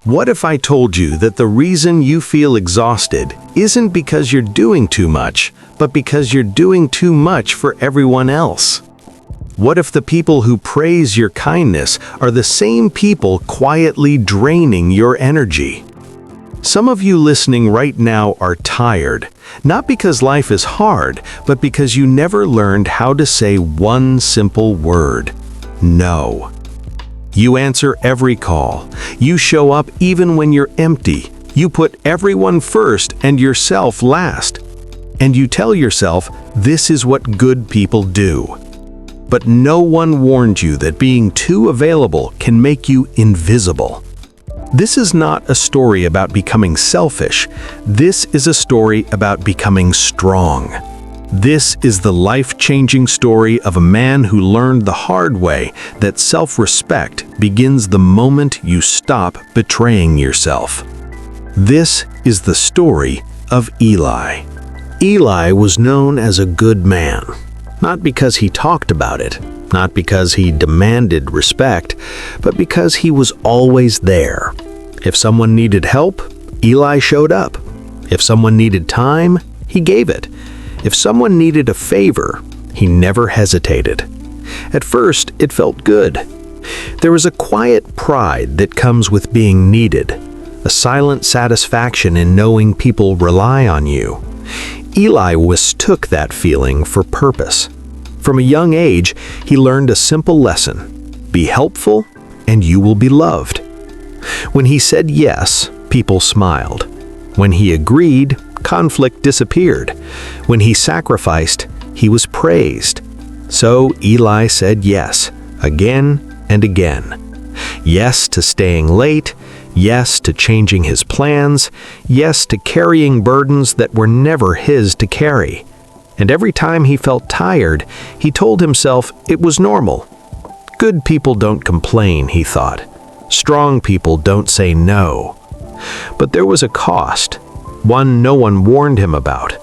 What if I told you that the reason you feel exhausted isn't because you're doing too much, but because you're doing too much for everyone else? What if the people who praise your kindness are the same people quietly draining your energy? Some of you listening right now are tired, not because life is hard, but because you never learned how to say one simple word: no. You answer every call. You show up even when you're empty. You put everyone first and yourself last. And you tell yourself, this is what good people do. But no one warned you that being too available can make you invisible. This is not a story about becoming selfish. This is a story about becoming strong. This is the life-changing story of a man who learned the hard way that self-respect begins the moment you stop betraying yourself. This is the story of Eli. Eli was known as a good man, not because he talked about it, not because he demanded respect, but because he was always there. If someone needed help, Eli showed up. If someone needed time, he gave it. If someone needed a favor, he never hesitated. At first, it felt good. There was a quiet pride that comes with being needed, a silent satisfaction in knowing people rely on you. Eli mistook that feeling for purpose. From a young age, he learned a simple lesson: be helpful, and you will be loved. When he said yes, people smiled. When he agreed, conflict disappeared. When he sacrificed, he was praised. So Eli said yes, again and again. Yes to staying late, yes to changing his plans, yes to carrying burdens that were never his to carry. And every time he felt tired, he told himself it was normal. Good people don't complain, he thought. Strong people don't say no. But there was a cost, one no one warned him about.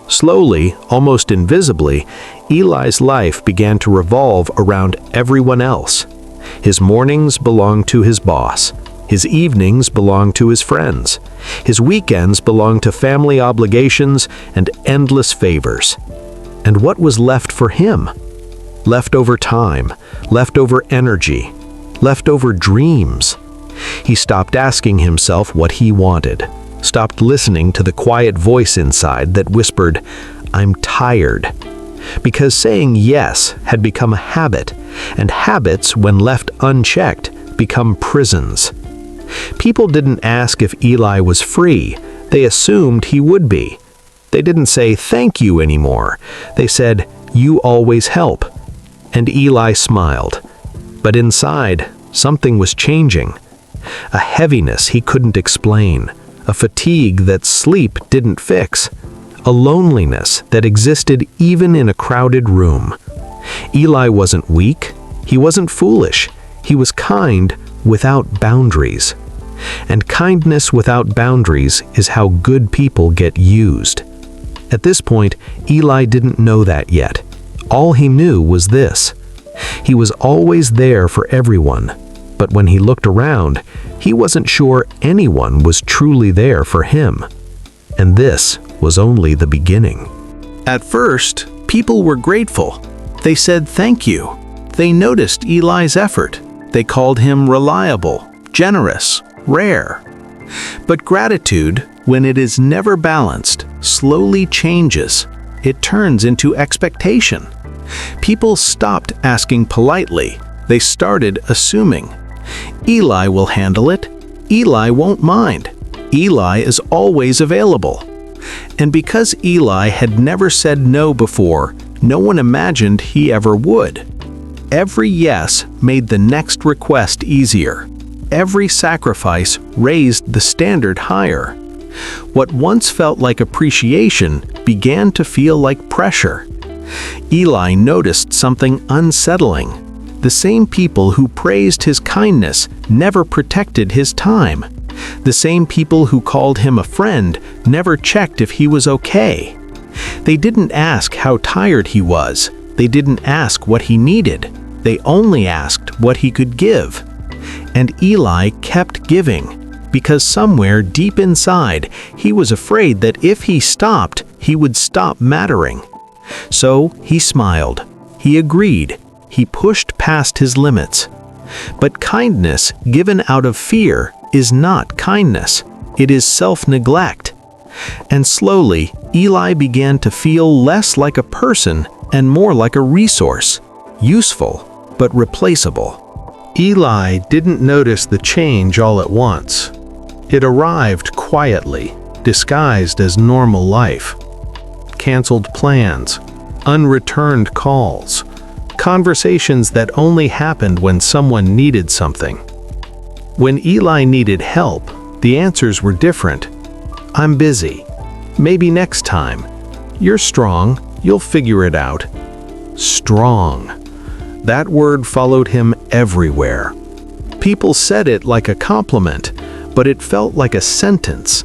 Slowly, almost invisibly, Eli's life began to revolve around everyone else. His mornings belonged to his boss. His evenings belonged to his friends. His weekends belonged to family obligations and endless favors. And what was left for him? Leftover time, leftover energy, leftover dreams. He stopped asking himself what he wanted, stopped listening to the quiet voice inside that whispered, "I'm tired." Because saying yes had become a habit, and habits, when left unchecked, become prisons. People didn't ask if Eli was free. They assumed he would be. They didn't say thank you anymore. They said, "You always help." And Eli smiled. But inside, something was changing. A heaviness he couldn't explain. A fatigue that sleep didn't fix. A loneliness that existed even in a crowded room. Eli wasn't weak. He wasn't foolish. He was kind without boundaries. And kindness without boundaries is how good people get used. At this point, Eli didn't know that yet. All he knew was this: he was always there for everyone, but when he looked around, he wasn't sure anyone was truly there for him. And this was only the beginning. At first, people were grateful. They said thank you. They noticed Eli's effort. They called him reliable, generous, rare. But gratitude, when it is never balanced, slowly changes. It turns into expectation. People stopped asking politely. They started assuming. Eli will handle it. Eli won't mind. Eli is always available. And because Eli had never said no before, no one imagined he ever would. Every yes made the next request easier. Every sacrifice raised the standard higher. What once felt like appreciation began to feel like pressure. Eli noticed something unsettling. The same people who praised his kindness never protected his time. The same people who called him a friend never checked if he was okay. They didn't ask how tired he was. They didn't ask what he needed. They only asked what he could give. And Eli kept giving. because somewhere deep inside, he was afraid that if he stopped, he would stop mattering. So he smiled. He agreed. He pushed past his limits. But kindness given out of fear is not kindness. It is self-neglect. And slowly, Eli began to feel less like a person and more like a resource, useful but replaceable. Eli didn't notice the change all at once. It arrived quietly, disguised as normal life. Canceled plans, unreturned calls, conversations that only happened when someone needed something. When Eli needed help, the answers were different. "I'm busy. Maybe next time. You're strong. You'll figure it out." Strong. That word followed him everywhere. People said it like a compliment, but it felt like a sentence.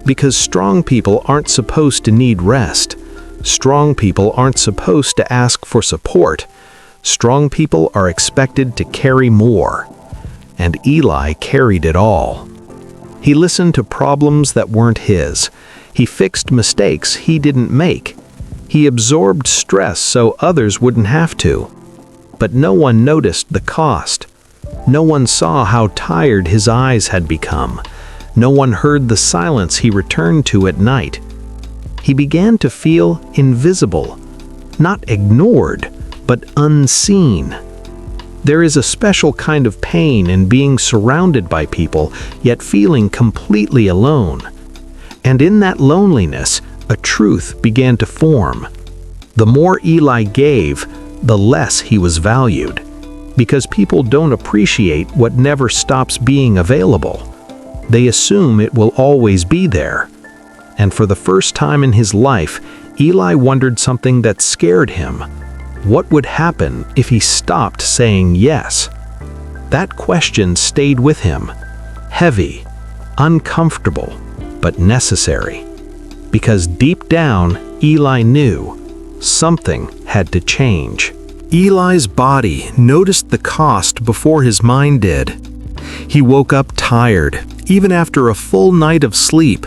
Because strong people aren't supposed to need rest. Strong people aren't supposed to ask for support. Strong people are expected to carry more. And Eli carried it all. He listened to problems that weren't his. He fixed mistakes he didn't make. He absorbed stress so others wouldn't have to. But no one noticed the cost. No one saw how tired his eyes had become. No one heard the silence he returned to at night. He began to feel invisible, not ignored, but unseen. There is a special kind of pain in being surrounded by people, yet feeling completely alone. And in that loneliness, a truth began to form. The more Eli gave, the less he was valued. Because people don't appreciate what never stops being available. They assume it will always be there. And for the first time in his life, Eli wondered something that scared him. What would happen if he stopped saying yes? That question stayed with him, heavy, uncomfortable, but necessary. Because deep down, Eli knew something had to change. Eli's body noticed the cost before his mind did. He woke up tired, even after a full night of sleep.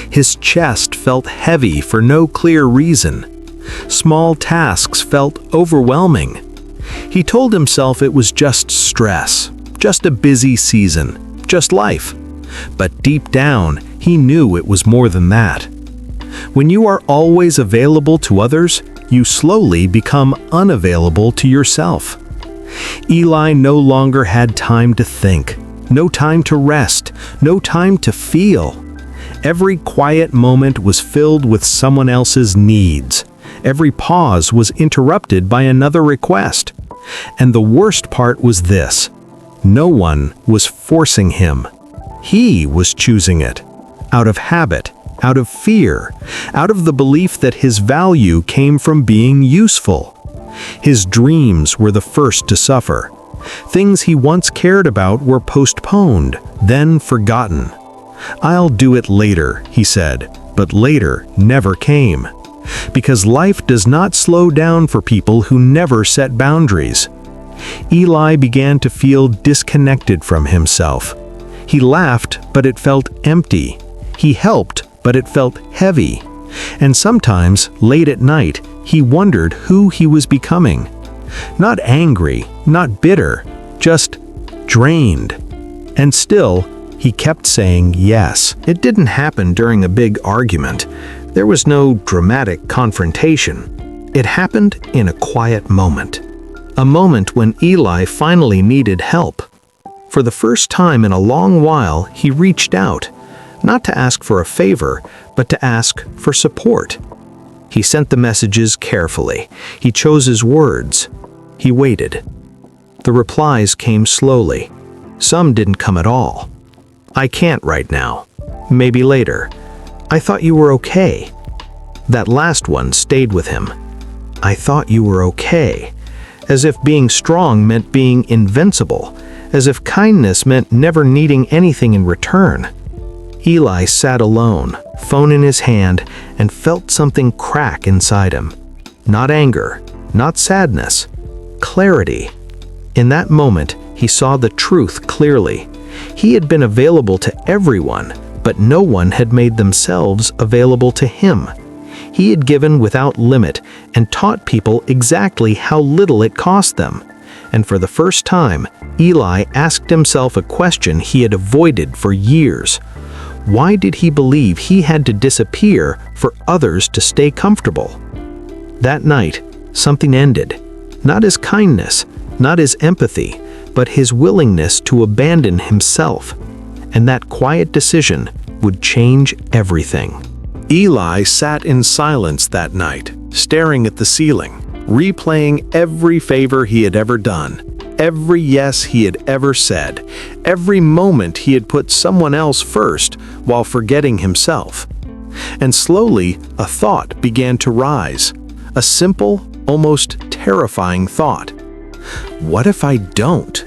His chest felt heavy for no clear reason. Small tasks felt overwhelming. He told himself it was just stress, just a busy season, just life. But deep down, he knew it was more than that. When you are always available to others, you slowly become unavailable to yourself. Eli no longer had time to think, no time to rest, no time to feel. Every quiet moment was filled with someone else's needs. Every pause was interrupted by another request. And the worst part was this: no one was forcing him. He was choosing it, out of habit, out of fear, out of the belief that his value came from being useful. His dreams were the first to suffer. Things he once cared about were postponed, then forgotten. "I'll do it later," he said, but later never came. Because life does not slow down for people who never set boundaries. Eli began to feel disconnected from himself. He laughed, but it felt empty. He helped, but it felt heavy. And sometimes, late at night, he wondered who he was becoming. Not angry, not bitter, just drained. And still, he kept saying yes. It didn't happen during a big argument. There was no dramatic confrontation. It happened in a quiet moment. A moment when Eli finally needed help. For the first time in a long while, he reached out. Not to ask for a favor, but to ask for support. He sent the messages carefully. He chose his words. He waited. The replies came slowly. Some didn't come at all. "I can't right now. Maybe later. I thought you were okay." That last one stayed with him. "I thought you were okay." As if being strong meant being invincible. As if kindness meant never needing anything in return. Eli sat alone, phone in his hand, and felt something crack inside him. Not anger, not sadness, clarity. In that moment, he saw the truth clearly. He had been available to everyone, but no one had made themselves available to him. He had given without limit and taught people exactly how little it cost them. And for the first time, Eli asked himself a question he had avoided for years. Why did he believe he had to disappear for others to stay comfortable? That night, something ended. Not his kindness, not his empathy, but his willingness to abandon himself. And that quiet decision would change everything. Eli sat in silence that night, staring at the ceiling, replaying every favor he had ever done, every yes he had ever said, every moment he had put someone else first while forgetting himself. And slowly, a thought began to rise, a simple, almost terrifying thought. What if I don't?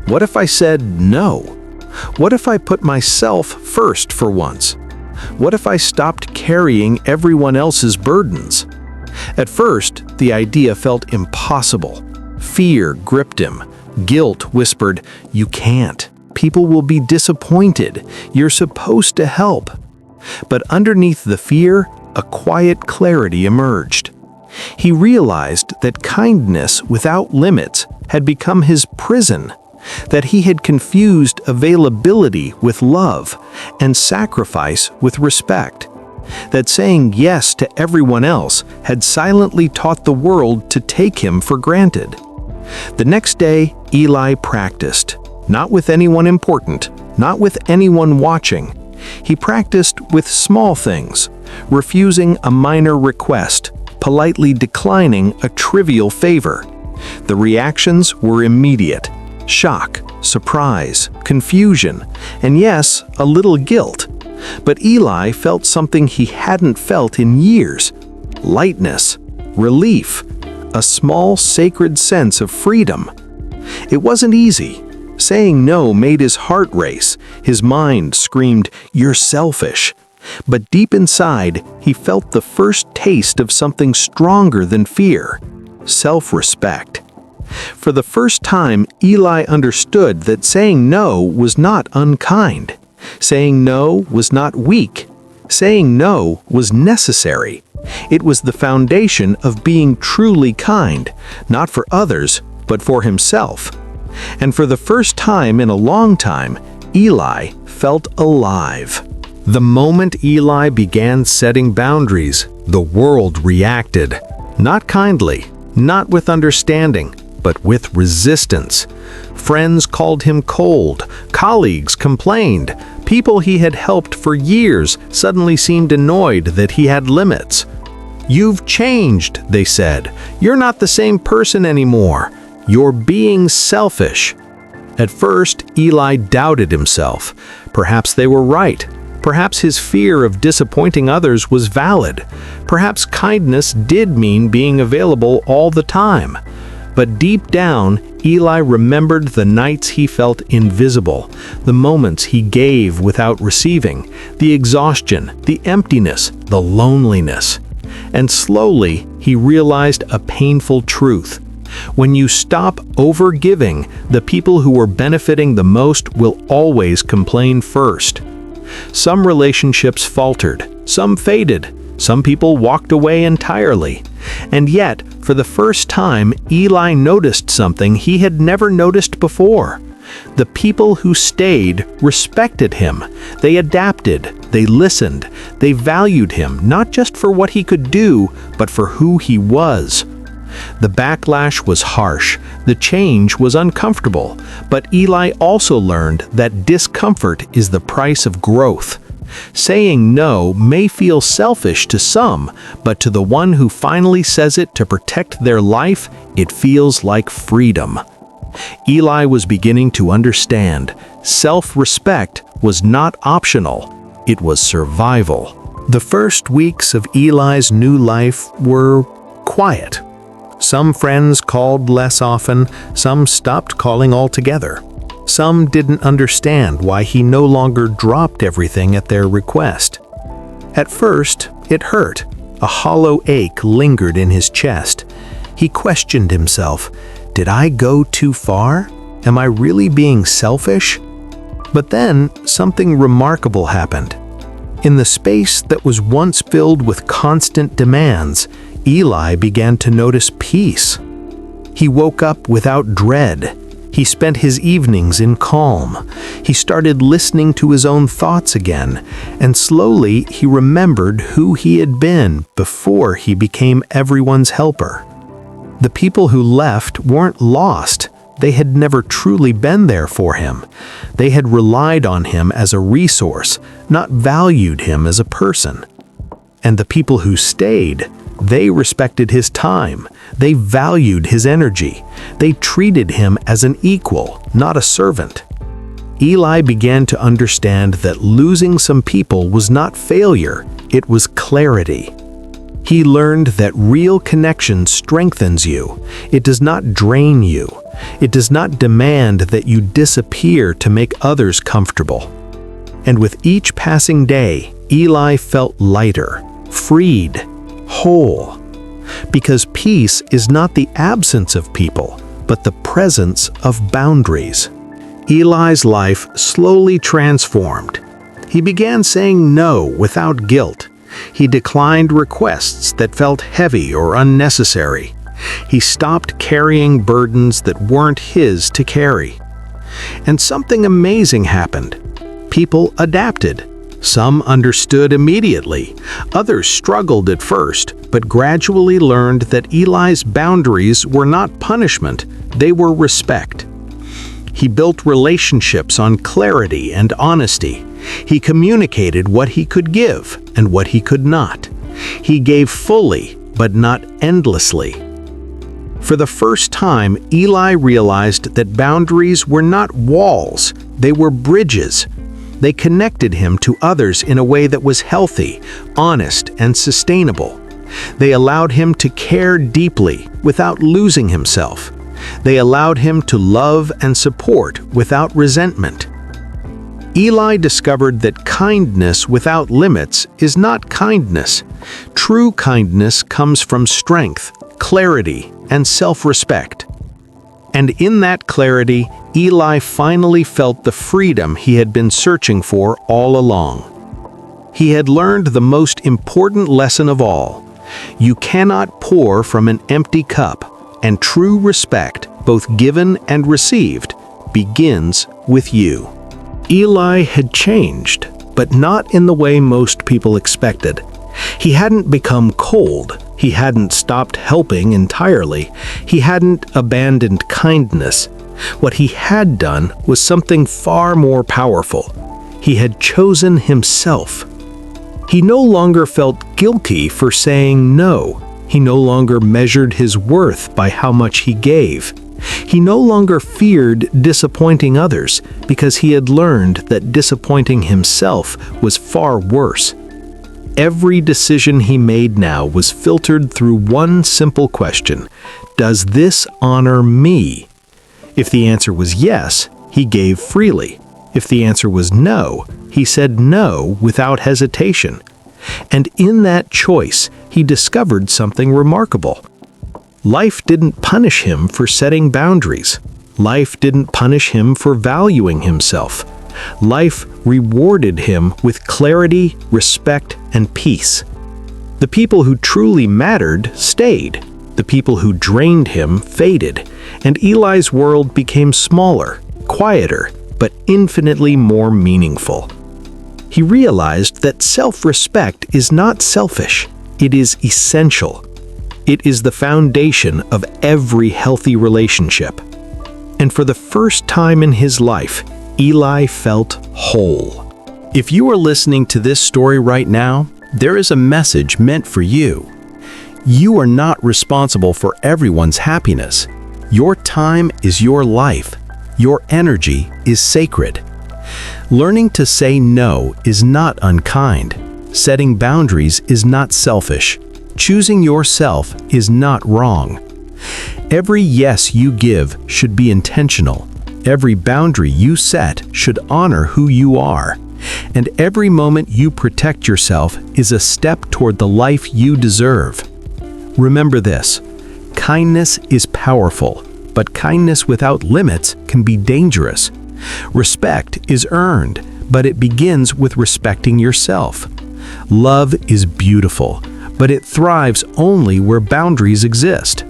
What if I said no? What if I put myself first for once? What if I stopped carrying everyone else's burdens? At first, the idea felt impossible. Fear gripped him. Guilt whispered, "You can't. People will be disappointed. You're supposed to help." But underneath the fear, a quiet clarity emerged. He realized that kindness without limits had become his prison, that he had confused availability with love and sacrifice with respect, that saying yes to everyone else had silently taught the world to take him for granted. The next day, Eli practiced, not with anyone important, not with anyone watching. He practiced with small things, refusing a minor request, politely declining a trivial favor. The reactions were immediate: shock, surprise, confusion, and yes, a little guilt. But Eli felt something he hadn't felt in years: lightness, relief, a small sacred sense of freedom. It wasn't easy. Saying no made his heart race. His mind screamed, "You're selfish." But deep inside, he felt the first taste of something stronger than fear: self-respect. For the first time, Eli understood that saying no was not unkind. Saying no was not weak. Saying no was necessary. It was the foundation of being truly kind, not for others, but for himself. And for the first time in a long time, Eli felt alive. The moment Eli began setting boundaries, the world reacted. Not kindly, not with understanding, but with resistance. Friends called him cold, colleagues complained, people he had helped for years suddenly seemed annoyed that he had limits. "You've changed," they said. "You're not the same person anymore. You're being selfish." At first, Eli doubted himself. Perhaps they were right. Perhaps his fear of disappointing others was valid. Perhaps kindness did mean being available all the time. But deep down, Eli remembered the nights he felt invisible, the moments he gave without receiving, the exhaustion, the emptiness, the loneliness. And slowly, he realized a painful truth. When you stop overgiving, the people who are benefiting the most will always complain first. Some relationships faltered, some faded, some people walked away entirely. And yet, for the first time, Eli noticed something he had never noticed before. The people who stayed respected him. They adapted, they listened, they valued him not just for what he could do, but for who he was. The backlash was harsh, the change was uncomfortable, but Eli also learned that discomfort is the price of growth. Saying no may feel selfish to some, but to the one who finally says it to protect their life, it feels like freedom. Eli was beginning to understand. Self-respect was not optional, it was survival. The first weeks of Eli's new life were quiet. Some friends called less often, some stopped calling altogether. Some didn't understand why he no longer dropped everything at their request. At first, it hurt. A hollow ache lingered in his chest. He questioned himself. Did I go too far? Am I really being selfish? But then something remarkable happened. In the space that was once filled with constant demands, Eli began to notice peace. He woke up without dread. He spent his evenings in calm. He started listening to his own thoughts again, and slowly he remembered who he had been before he became everyone's helper. The people who left weren't lost. They had never truly been there for him. They had relied on him as a resource, not valued him as a person. And the people who stayed, they respected his time. They valued his energy. They treated him as an equal, not a servant. Eli began to understand that losing some people was not failure, it was clarity. He learned that real connection strengthens you. It does not drain you. It does not demand that you disappear to make others comfortable. And with each passing day, Eli felt lighter, freed, whole. Because peace is not the absence of people, but the presence of boundaries. Eli's life slowly transformed. He began saying no without guilt. He declined requests that felt heavy or unnecessary. He stopped carrying burdens that weren't his to carry. And something amazing happened. People adapted. Some understood immediately. Others struggled at first, but gradually learned that Eli's boundaries were not punishment, they were respect. He built relationships on clarity and honesty. He communicated what he could give and what he could not. He gave fully, but not endlessly. For the first time, Eli realized that boundaries were not walls, they were bridges. They connected him to others in a way that was healthy, honest, and sustainable. They allowed him to care deeply without losing himself. They allowed him to love and support without resentment. Eli discovered that kindness without limits is not kindness. True kindness comes from strength, clarity, and self-respect. And in that clarity, Eli finally felt the freedom he had been searching for all along. He had learned the most important lesson of all. You cannot pour from an empty cup, and true respect, both given and received, begins with you. Eli had changed, but not in the way most people expected. He hadn't become cold. He hadn't stopped helping entirely. He hadn't abandoned kindness. What he had done was something far more powerful. He had chosen himself. He no longer felt guilty for saying no. He no longer measured his worth by how much he gave. He no longer feared disappointing others because he had learned that disappointing himself was far worse. Every decision he made now was filtered through one simple question: does this honor me? If the answer was yes, he gave freely. If the answer was no, he said no without hesitation. And in that choice, he discovered something remarkable. Life didn't punish him for setting boundaries. Life didn't punish him for valuing himself. Life rewarded him with clarity, respect, and peace. The people who truly mattered stayed. The people who drained him faded, and Eli's world became smaller, quieter, but infinitely more meaningful. He realized that self-respect is not selfish, it is essential. It is the foundation of every healthy relationship. And for the first time in his life, Eli felt whole. If you are listening to this story right now, there is a message meant for you. You are not responsible for everyone's happiness. Your time is your life. Your energy is sacred. Learning to say no is not unkind. Setting boundaries is not selfish. Choosing yourself is not wrong. Every yes you give should be intentional. Every boundary you set should honor who you are. And every moment you protect yourself is a step toward the life you deserve. Remember this: kindness is powerful, but kindness without limits can be dangerous. Respect is earned, but it begins with respecting yourself. Love is beautiful, but it thrives only where boundaries exist.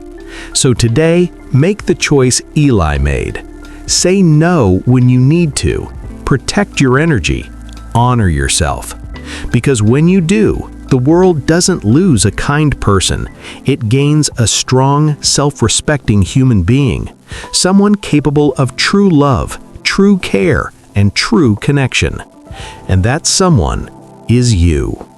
So today, make the choice Eli made. Say no when you need to. Protect your energy. Honor yourself. Because when you do, the world doesn't lose a kind person. It gains a strong, self-respecting human being. Someone capable of true love, true care, and true connection. And that someone is you.